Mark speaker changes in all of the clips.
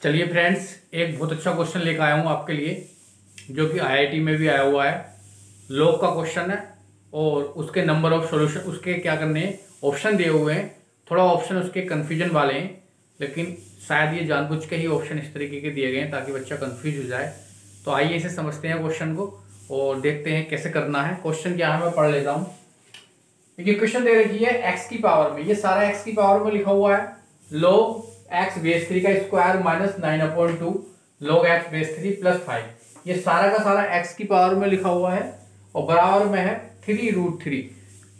Speaker 1: चलिए फ्रेंड्स, एक बहुत अच्छा क्वेश्चन लेकर आया हूँ आपके लिए, जो कि आईआईटी में भी आया हुआ है। लॉग का क्वेश्चन है और उसके नंबर ऑफ सॉल्यूशन, उसके क्या करने हैं, ऑप्शन दिए हुए हैं। थोड़ा ऑप्शन उसके कन्फ्यूजन वाले हैं, लेकिन शायद ये जानबूझ के ही ऑप्शन इस तरीके के दिए गए हैं ताकि बच्चा कन्फ्यूज हो जाए। तो आइए इसे समझते हैं क्वेश्चन को और देखते हैं कैसे करना है। क्वेश्चन क्या है मैं पढ़ लेता हूँ। देखिए क्वेश्चन दे रखी है एक्स की पावर में, ये सारा एक्स की पावर में लिखा हुआ है। log एक्स बेस 3 का square minus 9/2 log x base 3 plus 5, ये सारा का सारा एक्स की पावर में लिखा हुआ है और बराबर में है 3√3।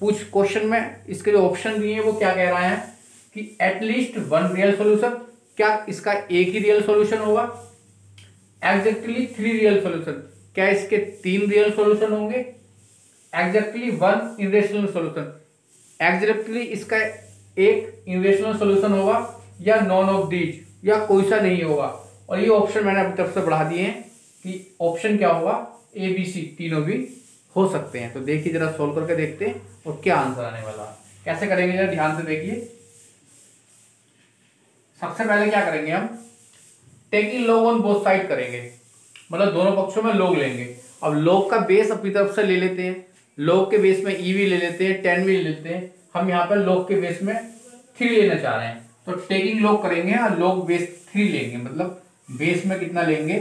Speaker 1: पूछ क्वेश्चन में इसके जो ऑप्शन दिए हैं वो क्या कह रहा है कि एटलीस्ट वन रियल सोल्यूशन, क्या इसका एक ही रियल सोल्यूशन होगा? एग्जैक्टली 3 रियल सोल्यूशन, क्या इसके 3 रियल सोल्यूशन होंगे? एग्जैक्टली 1 इरेशनल सोल्यूशन, एग्जैक्टली इसका एक इरेशनल सोल्यूशन होगा, या नॉन ऑफ दीज, या कोई सा नहीं होगा। और ये ऑप्शन मैंने अपनी तरफ से बढ़ा दिए हैं कि ऑप्शन क्या होगा, ए बी सी तीनों भी हो सकते हैं। तो देखिए जरा सोल्व करके देखते हैं और क्या आंसर आने वाला है। कैसे करेंगे जरा ध्यान से देखिए। सबसे पहले क्या करेंगे हम, taking log on both side करेंगे, मतलब दोनों पक्षों में लॉग लेंगे। अब लॉग का बेस अपनी तरफ से ले लेते हैं, लॉग के बेस में ई भी ले लेते हैं, 10 भी ले लेते हैं। हम यहाँ पर लॉग के बेस में 3 लेना चाह रहे हैं, तो टेकिंग लॉग करेंगे और लॉग बेस 3 लेंगे, मतलब बेस में कितना लेंगे,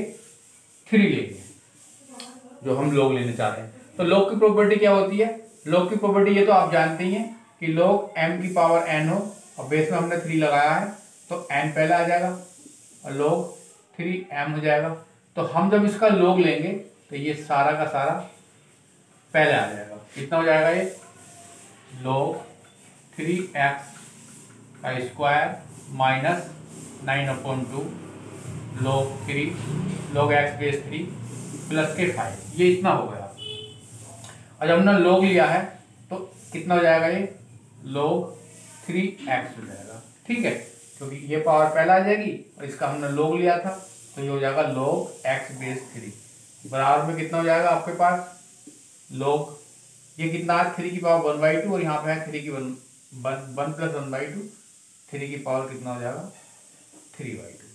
Speaker 1: 3 लेंगे जो हम लॉग लेने चाह रहे हैं। तो लॉग की प्रॉपर्टी क्या होती है? लॉग की प्रॉपर्टी ये तो आप जानते ही हैं कि लॉग m की पावर n हो और बेस में हमने 3 लगाया है तो n पहले आ जाएगा और log 3m हो जाएगा। तो हम जब इसका log लेंगे तो ये सारा का सारा पहले आ जाएगा। कितना हो जाएगा ये, log 3x का square minus 9/2 log x base 3 plus के 5, ये इतना हो गया। और जब हमने log लिया है तो कितना हो जाएगा ये, log 3x हो जाएगा। ठीक है, क्योंकि ये पावर पहले आ जाएगी और इसका हमने log लिया था तो ये हो जाएगा log x बेस 3 बराबर में कितना हो जाएगा आपके पास, log ये कितना है 3 की पावर 1/2 और यहाँ पे है 3 की 1 प्लस 1/2, 3 की पावर कितना हो जाएगा 3/2।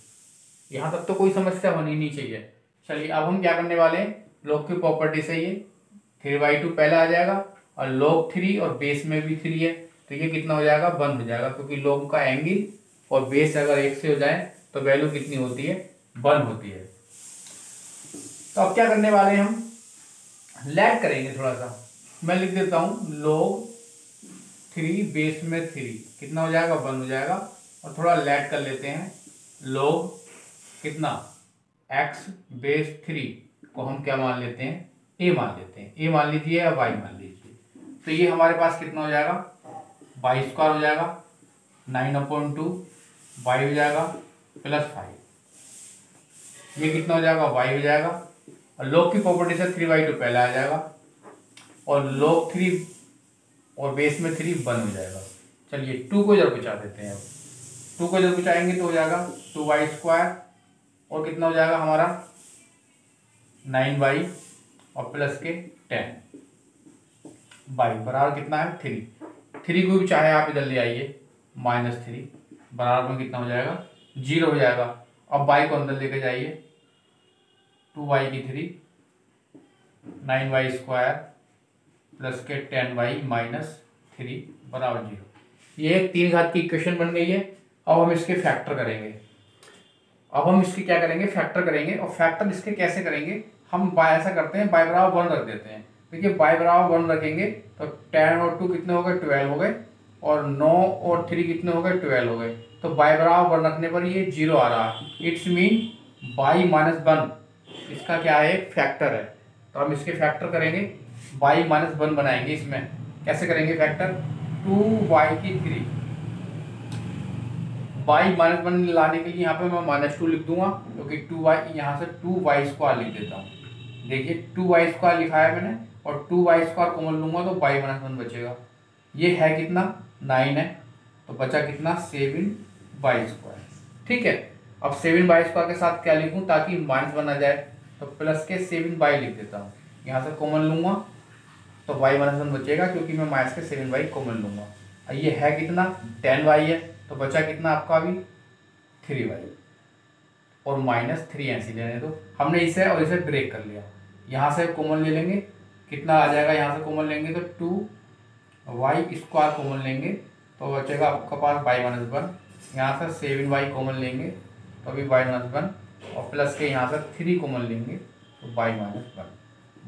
Speaker 1: यहाँ तक तो कोई समस्या होनी नहीं चाहिए। चलिए अब हम क्या करने वाले हैं, log की प्रॉपर्टी से ये 3/2 पहले आ जाएगा और log 3 और बेस में भी 3 है तो ये कितना हो जाएगा 1 हो जाएगा, क्योंकि log का एंगल और बेस अगर 1 से हो जाए तो वैल्यू कितनी होती है, 1 होती है। तो अब क्या करने वाले हैं, हम लैग करेंगे थोड़ा सा। मैं लिख देता हूँ log 3 बेस में 3 कितना हो जाएगा 1 हो जाएगा, और थोड़ा लैग कर लेते हैं। log कितना x बेस 3 को हम क्या मान लेते हैं, a मान लेते हैं, a मान लीजिए या y मान लीजिए। तो ये हमारे पास कितना हो जाएगा, y स्क्वायर हो जाएगा 9/2 y हो जाएगा प्लस 5, ये कितना हो जाएगा y हो जाएगा। और log की प्रॉपर्टी से 3/2 पहले आ जाएगा और log 3 और बेस में 3 1 हो जाएगा। चलिए 2 को जब बचा देते हैं, अब 2 को जब बचाएंगे तो हो जाएगा 2y स्क्वायर और कितना हो जाएगा हमारा 9y और प्लस के 10 y बराबर कितना है 3 को भी चाहे आप इधर ले आइए -3 बराबर में कितना हो जाएगा 0 हो जाएगा। अब y को अंदर लेके जाइए, 2y की 3 9y स्क्वायर प्लस के 10y -3 बराबर 0। ये 3 घात की इक्वेशन बन गई है। अब हम इसके फैक्टर करेंगे। अब हम इसके क्या करेंगे, फैक्टर करेंगे। और फैक्टर इसके कैसे करेंगे, हम बाय ऐसा करते हैं, बाय बराबर 1 रख देते हैं। देखिए बाय बराबर 1 रखेंगे तो 10 और 2 कितने हो गए, 12 हो गए, और 9 और 3 कितने हो गए, 12 हो गए। तो बाय बराबर 1 रखने पर ये 0 आ रहा है। इट्स मीन बाई -1 इसका क्या है, एक फैक्टर है। तो हम इसके फैक्टर करेंगे, बाई -1 बनाएंगे। इसमें कैसे करेंगे फैक्टर, 2y की 3 बाई -1 लाने के लिए यहाँ पे मैं -2 लिख दूंगा, क्योंकि 2y यहाँ से 2y स्क्वायर लिख देता हूँ। देखिए 2y स्क्वायर लिखा है मैंने और 2y स्क्वायर कॉमन लूंगा तो बाई -1 बचेगा। ये है कितना 9 है, तो बचा कितना 7y स्क्वायर। ठीक है, अब 7y स्क्वायर के साथ क्या लिखूं ताकि -1 आ जाए, तो प्लस के 7y लिख देता हूँ। यहाँ से कॉमन लूंगा तो y -1 बचेगा, क्योंकि मैं माइनस के 7y कॉमन लूंगा। और ये है कितना 10y है, तो बचा कितना आपका अभी 3y। और -3 ऐसे लेने दो। हमने इसे और इसे ब्रेक कर लिया। यहाँ से कॉमन ले लेंगे, कितना आ जाएगा, यहाँ से कॉमन लेंगे तो 2y² कॉमन लेंगे तो बचेगा आपका पास y-1। यहाँ से 7y कॉमन लेंगे तो अभी y-1 और प्लस के यहाँ से 3 कॉमन लेंगे तो y-1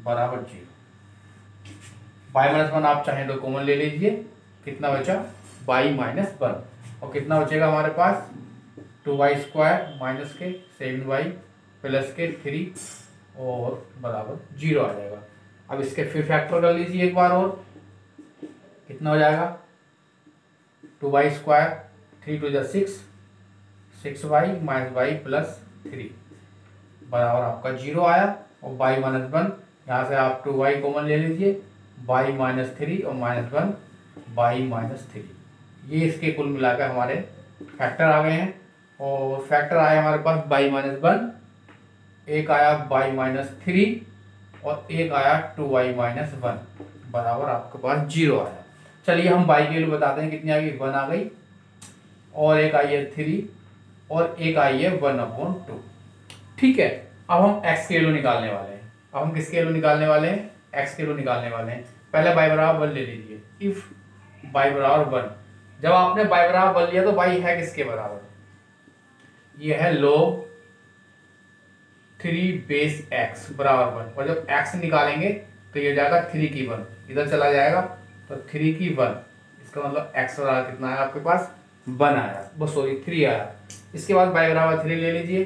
Speaker 1: बराबर 0। y-1 आप चाहें तो कॉमन ले लीजिए, कितना बचा y-1 और कितना बचेगा हमारे पास 2y² माइनस के 7y प्लस के 3 और बराबर 0 आ जाएगा। अब इसके फिर फैक्टर कर लीजिए एक बार और, कितना हो जाएगा 2y², 3 2 6, 6y minus y plus 3 बराबर आपका 0 आया। और y-1 यहाँ से आप 2y कॉमन ले लीजिए, y-3 और -1 y-3, ये इसके कुल मिलाकर हमारे फैक्टर आ गए हैं। और फैक्टर आया हमारे पास y-1, एक आया y-3 और एक आया 2y-1 बराबर आपके पास 0 आया। चलिए हम y की वैल्यू बताते हैं, कितनी आ गई 1 आ गई और एक आई है 3 और एक आई है 1/2। ठीक है, अब हम x की वैल्यू निकालने वाले हैं। अब हम किसकी वैल्यू निकालने वाले हैं, x की वैल्यू निकालने वाले हैं। पहले y बराबर 1 ले लीजिए। इफ y बराबर 1, जब आपने y बराबर 1 लिया तो y है किसके बराबर, ये है log 3 बेस x बराबर 1। और जब x निकालेंगे तो ये जाएगा 3 की 1, इधर चला जाएगा तो 3 की 1, इसका मतलब x बराबर कितना है आपके पास 1 आया, बस सॉरी 3 आया। इसके बाद y बराबर 3 ले लीजिए,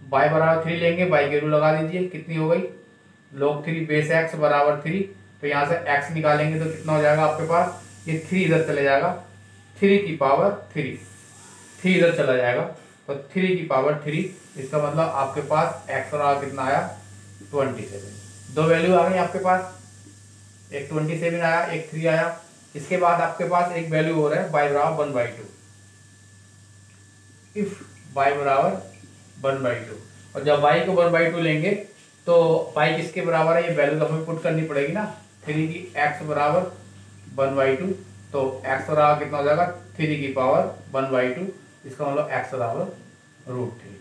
Speaker 1: y बराबर 3 लेंगे, y की वैल्यू लगा दीजिए, कितनी हो गई log 3 बेस x बराबर 3। तो यहाँ से x निकालेंगे तो कितना हो जाएगा आपके पास, ये 3 इधर चले जाएगा, 3 की पावर 3, 3 इधर चला जाएगा तो 3 की पावर 3, इसका मतलब आपके पास x बराबर कितना आया 27। दो वैल्यू आ गई आपके पास, एक 27 आया, एक 3 आया। इसके बाद आपके पास एक वैल्यू हो रहा है y बराबर 1/2। इफ y बराबर 1/2, और जब y को 1/2 लेंगे तो y किसके बराबर है, ये वैल्यू तो हमें पुट करनी पड़ेगी ना। 3 की x बराबर 1/2, तो x बराबर कितना हो जाएगा 3 की पावर 1/2, इसका मतलब x बराबर √3।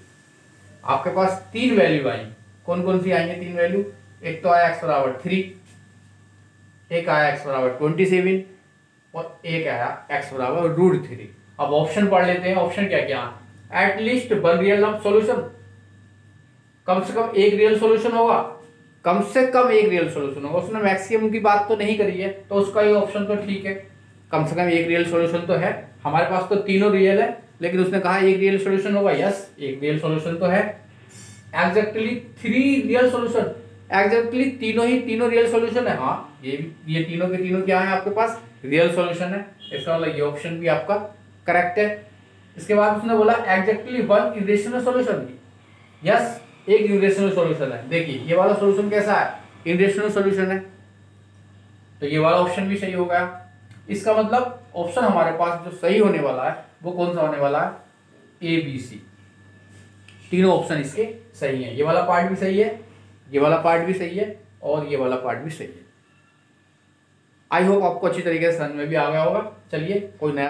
Speaker 1: आपके पास 3 वैल्यू आई, कौन कौन सी आएंगे 3 वैल्यू, एक तो आया x बराबर 3, एक आया x बराबर 27 और एक आया x बराबर √3। अब ऑप्शन पढ़ लेते हैं। ऑप्शन क्या क्या, एटलीस्ट 1 रियल सॉल्यूशन, कम से कम एक रियल सॉल्यूशन होगा, कम से कम एक रियल सॉल्यूशन होगा। उसने मैक्सिमम की बात तो नहीं करी है तो उसका ये ऑप्शन तो ठीक है, कम से कम एक रियल सॉल्यूशन तो है। हमारे पास तो तीनों रियल है लेकिन उसने कहा एक रियल सॉल्यूशन होगा, यस एक रियल सॉल्यूशन तो है। एग्जैक्टली 3 रियल सॉल्यूशन, एग्जैक्टली तीनों रियल सॉल्यूशन है। हाँ ये तीनों के तीनों क्या है आपके पास रियल सॉल्यूशन है, इसका मतलब ये ऑप्शन भी आपका करेक्ट है। इसके बाद उसने बोला एग्जैक्टली 1 इरेशनल सॉल्यूशन, यस एक इरेशनल सॉल्यूशन है। देखिए ये वाला सॉल्यूशन कैसा है, इरेशनल सॉल्यूशन है, तो ये वाला ऑप्शन भी सही हो गया। इसका मतलब ऑप्शन हमारे पास जो सही होने वाला है वो कौन सा होने वाला है, ABC। तीनों ऑप्शन इसके सही हैं, ये वाला पार्ट भी सही है, ये वाला पार्ट भी सही है और ये वाला पार्ट भी सही है। आई होप आपको अच्छी तरीके से समझ में भी आ गया होगा। चलिए कोई नया